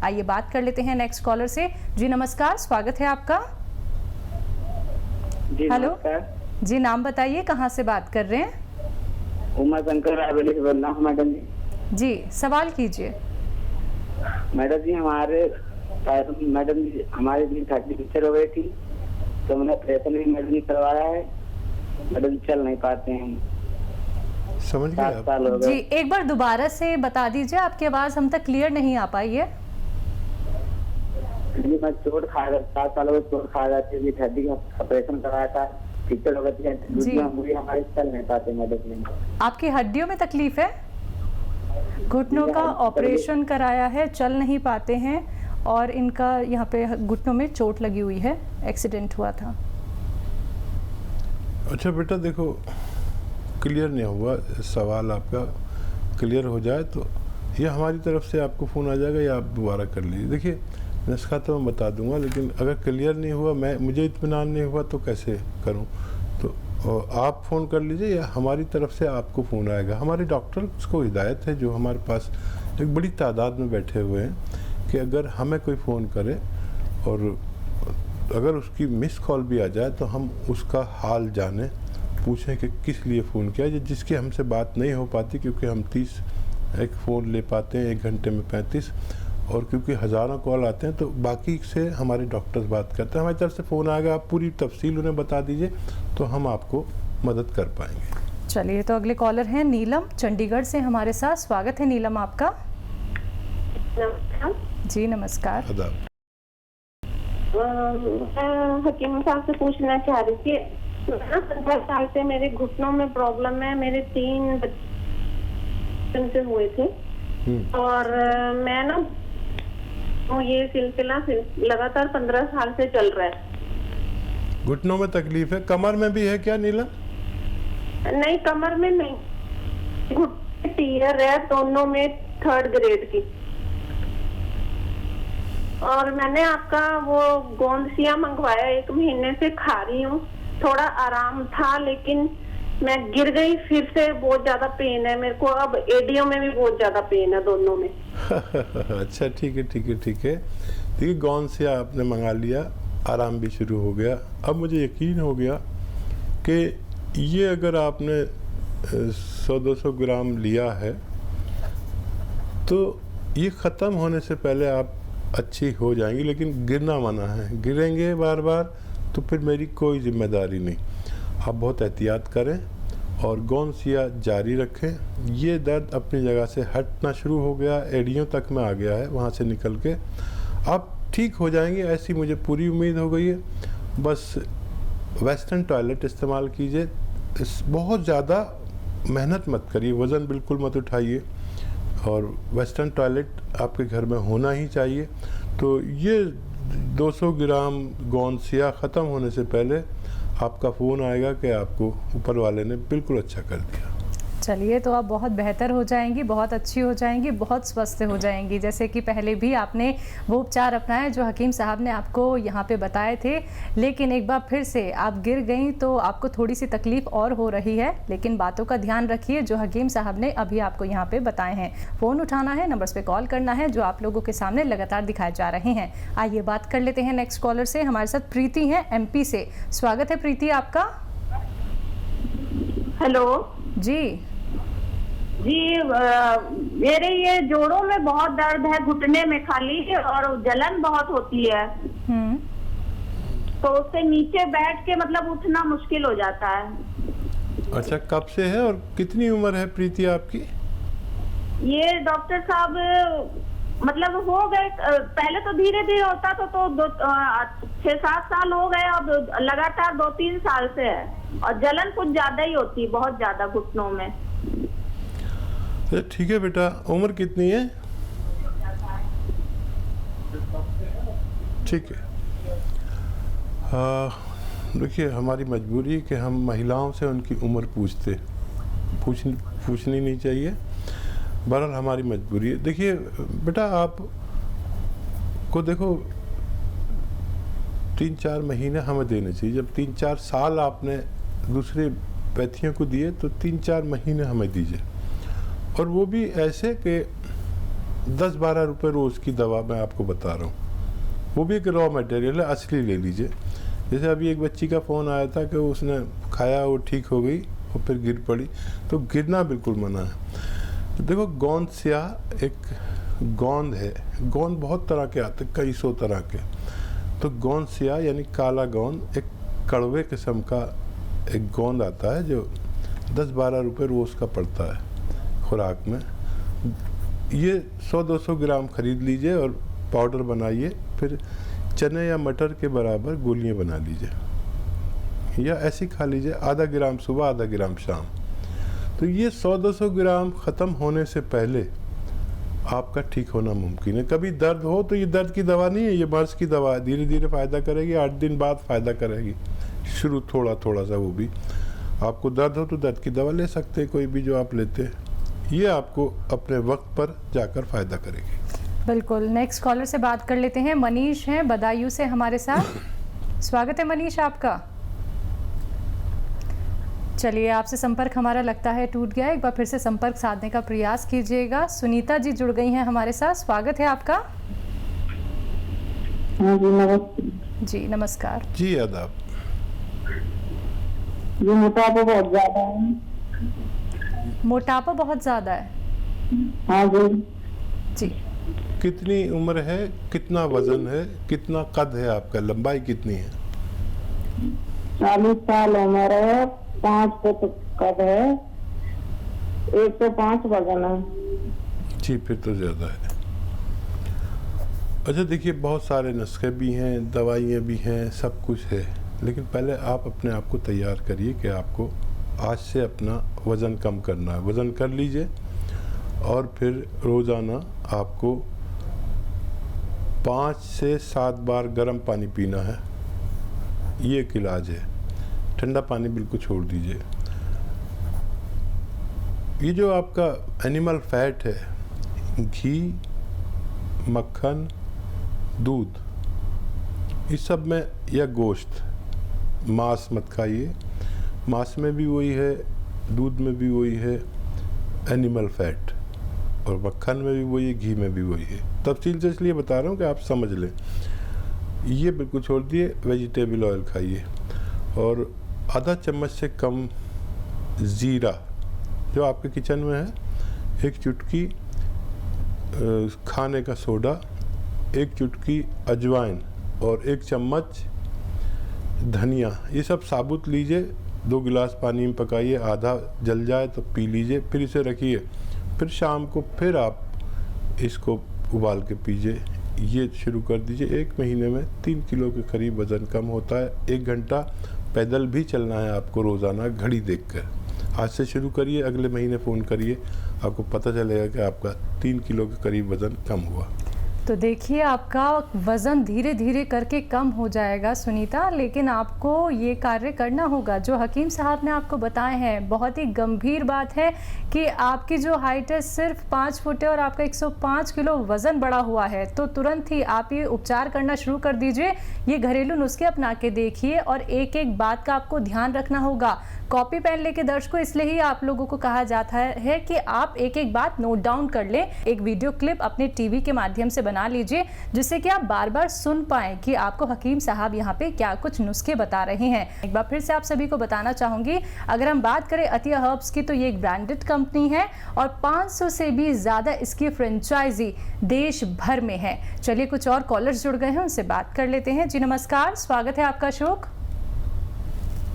आइए बात कर लेते हैं नेक्स्ट कॉलर से। जी नमस्कार, स्वागत है आपका। जी हेलो नमस्कार। जी, नाम बताइए, कहाँ से बात कर रहे हैं? उमा शंकर रायबरेली से बोल रहा हूँ मैडम जी। जी सवाल कीजिए। मैडम जी हमारे भी 30 पिक्चर हो गई थी, तो मैंने ऑपरेशन भी मैडम जी करवाया है। मैडम जी चल नहीं पाते हैं, समझ गए 7 आप? साल हो जी गए। एक बार दोबारा से बता दीजिए, आपकी आवाज़ हम तक क्लियर नहीं आ पाई है। जी मैं चोट खा गया, 7 साल हो गए चोट खा गया थी, हड्डी का ऑपरेशन कराया था, पिक्चर हो गई थी, दूसरी मूवी हमारे चल नहीं पाते मैडम जी। आपकी हड्डियों में तकलीफ है? घुटनों का ऑपरेशन कराया है, चल नहीं पाते हैं और इनका यहाँ पे घुटनों में चोट लगी हुई है, एक्सीडेंट हुआ था। अच्छा बेटा देखो, क्लियर नहीं हुआ सवाल आपका, क्लियर हो जाए तो ये हमारी तरफ से आपको फ़ोन आ जाएगा या आप दोबारा कर लीजिए। देखिए नुस्खा तो मैं बता दूंगा, लेकिन अगर क्लियर नहीं हुआ, मुझे इत्मीनान नहीं हुआ तो कैसे करूं? तो आप फ़ोन कर लीजिए या हमारी तरफ से आपको फ़ोन आएगा। हमारे डॉक्टर्स को हिदायत है जो हमारे पास एक बड़ी तादाद में बैठे हुए हैं कि अगर हमें कोई फ़ोन करे और अगर उसकी मिस कॉल भी आ जाए तो हम उसका हाल जाने, पूछें कि किस लिए फ़ोन किया, जिसकी हमसे बात नहीं हो पाती, क्योंकि हम 30 एक फ़ोन ले पाते हैं 1 घंटे में 35, और क्योंकि हज़ारों कॉल आते हैं तो बाकी से हमारे डॉक्टर्स बात करते हैं। हमारी तरफ से फ़ोन आएगा, आप पूरी तफसील उन्हें बता दीजिए तो हम आपको मदद कर पाएंगे। चलिए तो अगले कॉलर हैं नीलम, चंडीगढ़ से हमारे साथ। स्वागत है नीलम आपका। जी नमस्कार। आदाब। हकीम साहब से पूछना चाह रही थी, 15 साल से मेरे घुटनों में प्रॉब्लम है, मेरे 3 बच्चे से हुए थे और मैं ना ये सिलसिला लगातार 15 साल से चल रहा है। घुटनों में तकलीफ है, कमर में भी है क्या नीलम? नहीं कमर में नहीं, घुटने टीयर है दोनों में 3rd ग्रेड की। और मैंने आपका वो गोंदसिया मंगवाया, 1 महीने से खा रही हूँ, थोड़ा आराम था, लेकिन मैं गिर गई, फिर से बहुत ज्यादा पेन है मेरे को। अब एडियो में भी बहुत ज्यादा पेन है, दोनों में। अच्छा ठीक है ठीक है ठीक है। देखिए गोंदसिया आपने मंगा लिया, आराम भी शुरू हो गया। अब मुझे यकीन हो गया कि ये अगर आपने 100-200 ग्राम लिया है तो ये ख़त्म होने से पहले आप अच्छी हो जाएंगी, लेकिन गिरना मना है। गिरेंगे बार बार तो फिर मेरी कोई जिम्मेदारी नहीं। आप बहुत एहतियात करें और गोंदसिया जारी रखें। ये दर्द अपनी जगह से हटना शुरू हो गया, एड़ियों तक में आ गया है, वहाँ से निकल के आप ठीक हो जाएंगे, ऐसी मुझे पूरी उम्मीद हो गई है। बस वेस्टर्न टॉयलेट इस्तेमाल कीजिए, बहुत ज़्यादा मेहनत मत करिए, वज़न बिल्कुल मत उठाइए, और वेस्टर्न टॉयलेट आपके घर में होना ही चाहिए। तो ये 200 ग्राम गोंदसिया ख़त्म होने से पहले आपका फ़ोन आएगा कि आपको ऊपर वाले ने बिल्कुल अच्छा कर दिया। चलिए तो आप बहुत बेहतर हो जाएंगी, बहुत अच्छी हो जाएंगी, बहुत स्वस्थ हो जाएंगी। जैसे कि पहले भी आपने वो उपचार अपनाए जो हकीम साहब ने आपको यहाँ पे बताए थे, लेकिन एक बार फिर से आप गिर गई तो आपको थोड़ी सी तकलीफ और हो रही है, लेकिन बातों का ध्यान रखिए जो हकीम साहब ने अभी आपको यहाँ पे बताए हैं। फ़ोन उठाना है, नंबर्स पे कॉल करना है जो आप लोगों के सामने लगातार दिखाए जा रहे हैं। आइए बात कर लेते हैं नेक्स्ट कॉलर से। हमारे साथ प्रीति हैं MP से। स्वागत है प्रीति आपका। हेलो जी मेरे ये जोड़ों में बहुत दर्द है, घुटने में खाली, और जलन बहुत होती है, तो उससे नीचे बैठ के मतलब उठना मुश्किल हो जाता है। अच्छा कब से है और कितनी उम्र है प्रीति आपकी? ये डॉक्टर साहब मतलब हो गए, पहले तो धीरे धीरे होता था, तो 6-7 साल हो गए, अब लगातार 2-3 साल से है, और जलन कुछ ज्यादा ही होती है, बहुत ज्यादा घुटनों में। ठीक है बेटा, उम्र कितनी है? ठीक है। देखिए हमारी मजबूरी है कि हम महिलाओं से उनकी उम्र पूछनी नहीं चाहिए, बहरहाल हमारी मजबूरी है। देखिए बेटा, आप को देखो 3-4 महीने हमें देने चाहिए। जब 3-4 साल आपने दूसरे पैथियों को दिए तो 3-4 महीने हमें दीजिए, और वो भी ऐसे कि 10-12 रुपये रोज़ की दवा मैं आपको बता रहा हूँ। वो भी एक रॉ मटेरियल है, असली ले लीजिए। जैसे अभी एक बच्ची का फ़ोन आया था कि उसने खाया, वो ठीक हो गई और फिर गिर पड़ी, तो गिरना बिल्कुल मना है। तो देखो, गोंद स्याह एक गोंद है। गोंद बहुत तरह के आते हैं, कई सौ तरह के। तो गोंद स्याह यानी काला गोंद एक कड़वे किस्म का एक गोंद आता है जो 10-12 रुपये रोज़ का पड़ता है खुराक में। ये 100-200 ग्राम खरीद लीजिए और पाउडर बनाइए, फिर चने या मटर के बराबर गोलियां बना लीजिए या ऐसे खा लीजिए, आधा ग्राम सुबह आधा ग्राम शाम। तो ये 100-200 ग्राम ख़त्म होने से पहले आपका ठीक होना मुमकिन है। कभी दर्द हो तो ये दर्द की दवा नहीं है, ये मर्ज़ की दवा है। धीरे धीरे फ़ायदा करेगी, 8 दिन बाद फ़ायदा करेगी। शुरू थोड़ा थोड़ा सा, वो भी आपको दर्द हो तो दर्द की दवा ले सकते हैं, कोई भी जो आप लेते हैं। ये आपको अपने वक्त पर जाकर फ़ायदा करेगी। बिल्कुल। नेक्स्ट कॉलर से बात कर लेते हैं। मनीष हैं बदायूं से हमारे साथ। स्वागत है मनीष आपका। चलिए, आपसे संपर्क हमारा लगता है टूट गया। एक बार फिर से संपर्क साधने का प्रयास कीजिएगा। सुनीता जी जुड़ गई हैं हमारे साथ। स्वागत है आपका। जी नमस्कार। जी आदाब। ये मोटापा बहुत ज्यादा है। मोटापा बहुत ज्यादा है? हाँ जी। कितनी उम्र है, कितना वजन है, कितना कद है आपका, लंबाई कितनी है? 40 साल उम्र है, 5 फुट कद है, 105 वजन है। जी, फिर तो ज़्यादा है। अच्छा देखिए, बहुत सारे नुस्खे भी हैं, दवाइयाँ भी हैं, सब कुछ है, लेकिन पहले आप अपने आप को तैयार करिए कि आपको आज से अपना वज़न कम करना है। वज़न कर लीजिए और फिर रोज़ाना आपको 5 से 7 बार गर्म पानी पीना है। ये एक इलाज है। ठंडा पानी बिल्कुल छोड़ दीजिए। ये जो आपका एनिमल फैट है, घी, मक्खन, दूध, इस सब में, या गोश्त, मांस मत खाइए। मांस में भी वही है, दूध में भी वही है एनिमल फैट, और मक्खन में भी वही है, घी में भी वही है। तफसील से इसलिए बता रहा हूँ कि आप समझ लें। ये बिल्कुल छोड़ दिए। वेजिटेबल ऑयल खाइए और आधा चम्मच से कम ज़ीरा जो आपके किचन में है, एक चुटकी खाने का सोडा, एक चुटकी अजवाइन और 1 चम्मच धनिया, ये सब साबुत लीजिए। 2 गिलास पानी में पकाइए, आधा जल जाए तो पी लीजिए, फिर इसे रखिए। फिर शाम को फिर आप इसको उबाल के पीजिए। ये शुरू कर दीजिए। 1 महीने में 3 किलो के करीब वज़न कम होता है। 1 घंटा पैदल भी चलना है आपको रोज़ाना, घड़ी देखकर। आज से शुरू करिए, अगले महीने फ़ोन करिए, आपको पता चलेगा कि आपका 3 किलो के करीब वज़न कम हुआ। तो देखिए, आपका वज़न धीरे धीरे करके कम हो जाएगा सुनीता, लेकिन आपको ये कार्य करना होगा जो हकीम साहब ने आपको बताए हैं। बहुत ही गंभीर बात है कि आपकी जो हाइट है सिर्फ 5 फुट है और आपका 105 किलो वज़न बढ़ा हुआ है। तो तुरंत ही आप ये उपचार करना शुरू कर दीजिए। ये घरेलू नुस्खे अपना के देखिए और एक एक बात का आपको ध्यान रखना होगा। कॉपी पेन लेके दर्शकों, इसलिए ही आप लोगों को कहा जाता है कि आप एक एक बात नोट डाउन कर लें। एक वीडियो क्लिप अपने टीवी के माध्यम से बना लीजिए, जिससे कि आप बार बार सुन पाएं कि आपको हकीम साहब यहाँ पे क्या कुछ नुस्खे बता रहे हैं। एक बार फिर से आप सभी को बताना चाहूंगी, अगर हम बात करें अतिया हर्ब्स की, तो ये एक ब्रांडेड कंपनी है और 500 से भी ज्यादा इसकी फ्रेंचाइजी देश भर में है। चलिए, कुछ और कॉलर्स जुड़ गए हैं, उनसे बात कर लेते हैं। जी नमस्कार, स्वागत है आपका। अशोक।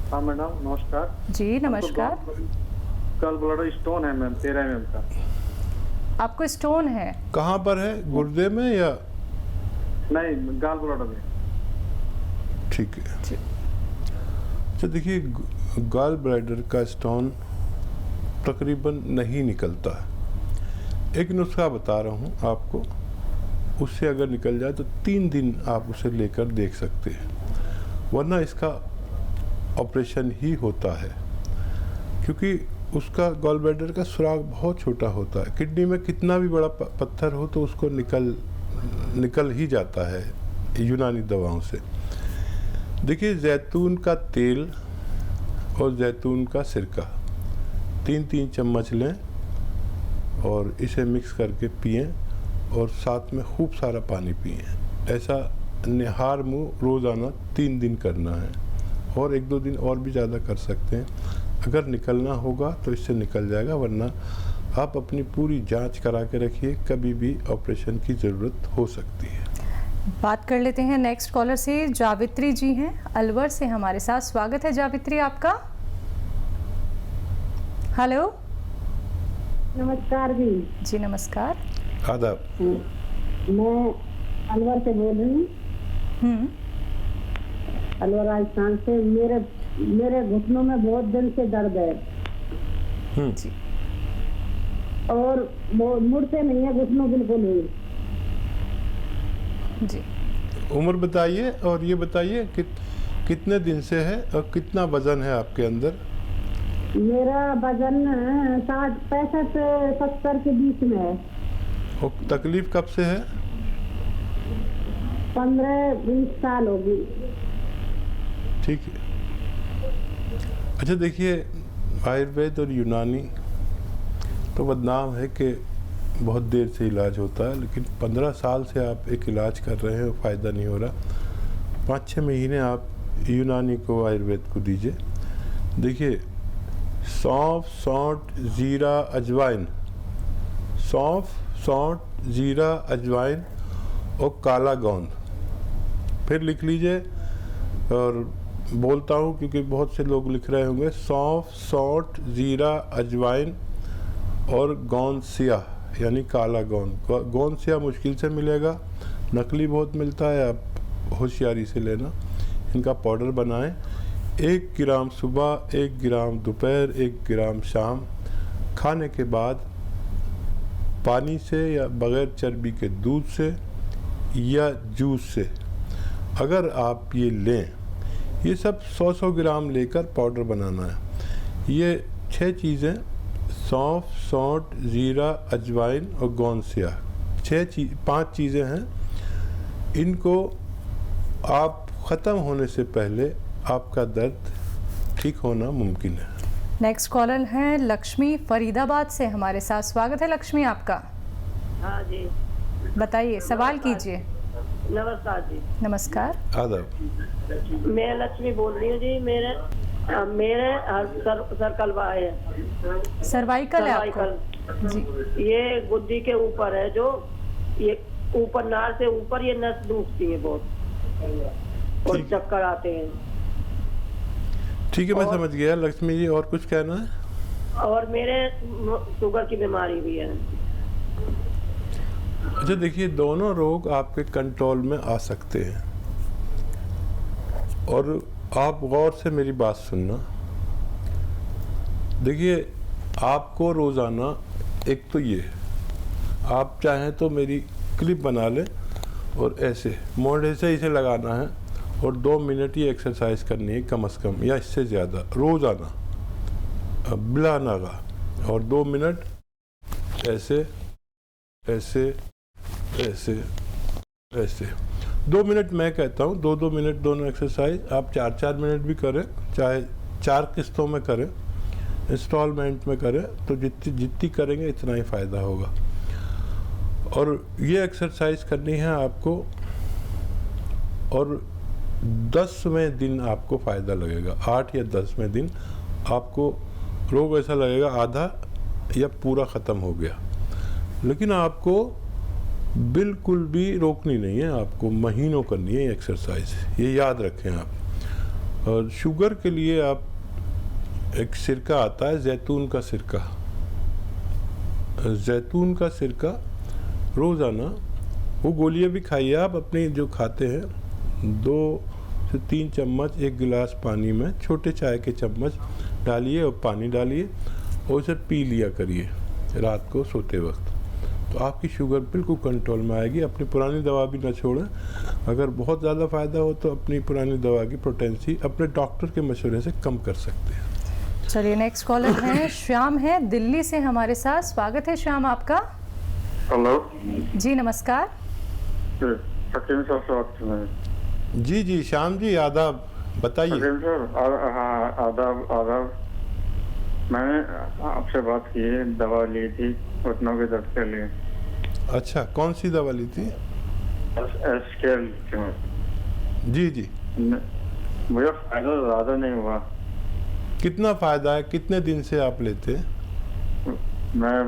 हाँ मैडम, नमस्कार। जी नमस्कार। गॉल ब्लैडर स्टोन है मैम, 13 mm का। आपको स्टोन है? कहाँ पर है, गुर्दे में या? नहीं, गॉल ब्लैडर में। ठीक है। तो देखिए, गॉल ब्लैडर का स्टोन तकरीबन नहीं निकलता है। एक नुस्खा बता रहा हूँ आपको, उससे अगर निकल जाए तो 3 दिन आप उसे लेकर देख सकते हैं, वरना इसका ऑपरेशन ही होता है, क्योंकि उसका गॉल ब्लैडर का सुराग बहुत छोटा होता है। किडनी में कितना भी बड़ा पत्थर हो तो उसको निकल ही जाता है यूनानी दवाओं से। देखिए, जैतून का तेल और जैतून का सिरका 3-3 चम्मच लें और इसे मिक्स करके पिएं और साथ में खूब सारा पानी पिएं। ऐसा निहार मुँह रोज़ाना 3 दिन करना है, और 1-2 दिन और भी ज़्यादा कर सकते हैं। अगर निकलना होगा तो इससे निकल जाएगा, वरना आप अपनी पूरी जांच करा के रखिए, कभी भी ऑपरेशन की ज़रूरत हो सकती है। बात कर लेते हैं नेक्स्ट कॉलर से। जावित्री जी हैं अलवर से हमारे साथ। स्वागत है जावित्री आपका। हेलो, नमस्कार जी। जी नमस्कार। आदाब। मैं अलवर से बोल रही हूँ, अलवर राजस्थान से। मेरे घुटनों में बहुत दिन से दर्द है जी। और वो मुड़ते नहीं है घुटनों बिल्कुल ही जी। उम्र बताइए, और ये बताइए कितने दिन से है और कितना वजन है आपके अंदर? मेरा वजन 60, 65, 70 के बीच में है। और तकलीफ कब से है? 15-20 साल होगी। ठीक है। अच्छा देखिए, आयुर्वेद और यूनानी तो बदनाम है कि बहुत देर से इलाज होता है, लेकिन 15 साल से आप एक इलाज कर रहे हैं और फ़ायदा नहीं हो रहा। 5-6 महीने आप यूनानी को, आयुर्वेद को दीजिए। देखिए, सौंफ, सौंठ, ज़ीरा, अजवाइन, सौंफ, सौंठ, ज़ीरा, अजवाइन और काला गोंद। फिर लिख लीजिए, और बोलता हूँ क्योंकि बहुत से लोग लिख रहे होंगे। सौंफ, सौंठ, ज़ीरा, अजवाइन और गोंद सियाह, यानी काला गोंद। गोंद सियाह मुश्किल से मिलेगा, नकली बहुत मिलता है, आप होशियारी से लेना। इनका पाउडर बनाएं। 1 ग्राम सुबह, 1 ग्राम दोपहर, 1 ग्राम शाम। खाने के बाद पानी से या बग़ैर चर्बी के दूध से या जूस से अगर आप ये लें, ये सब 100-100 ग्राम लेकर पाउडर बनाना है। ये 6 चीज़ें, सौंफ, सौंठ, ज़ीरा, अजवाइन और गोंद सियाह, 5 चीज़ें हैं। इनको आप ख़त्म होने से पहले आपका दर्द ठीक होना मुमकिन है। नेक्स्ट कॉलर है लक्ष्मी फरीदाबाद से हमारे साथ। स्वागत है लक्ष्मी आपका। हाँ जी, बताइए, सवाल कीजिए। नमस्कार जी। नमस्कार। आदाब। मैं लक्ष्मी बोल रही हूँ जी। मेरे सर्कलवा है, सर्वाइकल है आपको? जी। ये गुद्दी के ऊपर है, जो ये ऊपर नार से ऊपर ये नस डूबती है बहुत, और चक्कर आते हैं। ठीक है, मैं समझ गया लक्ष्मी जी। और कुछ कहना है? और मेरे शुगर की बीमारी भी है। अच्छा देखिए, दोनों रोग आपके कंट्रोल में आ सकते हैं, और आप गौर से मेरी बात सुनना। देखिए, आपको रोज़ाना, एक तो ये, आप चाहें तो मेरी क्लिप बना लें और ऐसे मोढ़े से इसे लगाना है, और 2 मिनट ये एक्सरसाइज करनी है कम से कम, या इससे ज़्यादा रोज़ाना बिला नागा। और 2 मिनट ऐसे ऐसे ऐसे ऐसे 2 मिनट मैं कहता हूँ, 2-2 मिनट दोनों एक्सरसाइज। आप 4-4 मिनट भी करें, चाहे 4 किस्तों में करें, इंस्टॉलमेंट में करें, तो जितनी करेंगे इतना ही फ़ायदा होगा। और ये एक्सरसाइज करनी है आपको, और 10वें दिन आपको फ़ायदा लगेगा। 8 या 10वें दिन आपको रोग ऐसा लगेगा आधा या पूरा ख़त्म हो गया। लेकिन आपको बिल्कुल भी रोकनी नहीं है, आपको महीनों करनी है एक्सरसाइज, ये याद रखें आप। और शुगर के लिए आप, एक सिरका आता है जैतून का सिरका, जैतून का सिरका रोज़ाना, वो गोलियां भी खाइए आप अपनी जो खाते हैं, 2 से 3 चम्मच 1 गिलास पानी में, छोटे चाय के चम्मच डालिए और पानी डालिए, और उसे पी लिया करिए रात को सोते वक्त। तो आपकी शुगर बिल्कुल कंट्रोल में आएगी। अपनी पुरानी दवा भी ना छोड़ें। अगर बहुत ज़्यादा फ़ायदा हो तो अपनी पुरानी दवा की पोटेंसी अपने डॉक्टर के मशवरे से कम कर सकते हैं। चलिए, नेक्स्ट कॉलर है श्याम है दिल्ली से हमारे साथ। स्वागत है श्याम आपका। हेलो जी नमस्कार। हकीम साहब से बात कर रहे हैं? जी जी श्याम जी, आदाब, बताइए। हकीम साहब, हाँ आदाब आदाब। मैंने आपसे बात की है, दवा ली थी घुटनों के दर्द के लिए। अच्छा, कौन सी दवा ली थी? एसकेएल जी जी। मुझे फायदा ज़्यादा नहीं हुआ। कितना फायदा है? कितने दिन से आप लेते हैं? मैं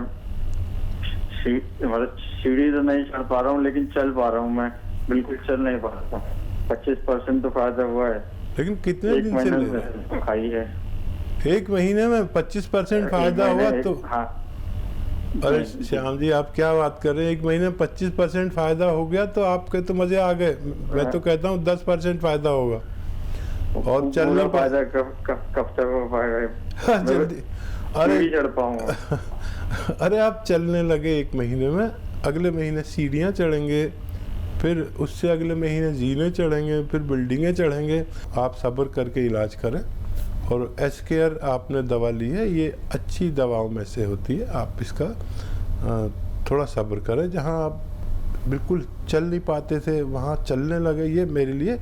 मतलब सीढ़ी तो नहीं चढ़ पा रहा हूँ, लेकिन चल पा रहा हूँ। मैं बिल्कुल चल नहीं पा रहा। 25% तो फायदा हुआ है। लेकिन कितने दिन से ले रहे हैं? खाई है 1 महीने में 25% फायदा हुआ तो? हाँ। अरे श्याम जी, आप क्या बात कर रहे हैं? 1 महीने में 25% फायदा हो गया तो आपके तो मजे आ गए। मैं तो कहता हूँ 10% फायदा होगा। और चलने फायदा कब तक हो पाएगा? जल्दी। अरे चढ़ पाऊंगा। अरे आप चलने लगे 1 महीने में, अगले महीने सीढ़ियाँ चढ़ेंगे, फिर उससे अगले महीने जीने चढ़ेंगे, फिर बिल्डिंगें चढ़ेंगे। आप सब्र करके इलाज करें। और एसकेएल आपने दवा ली है, ये अच्छी दवाओं में से होती है। आप इसका थोड़ा सब्र करें। जहाँ आप बिल्कुल चल नहीं पाते थे वहाँ चलने लगे, ये मेरे लिए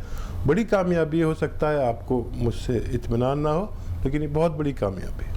बड़ी कामयाबी हो सकता है। आपको मुझसे इत्मीनान ना हो, लेकिन ये बहुत बड़ी कामयाबी है।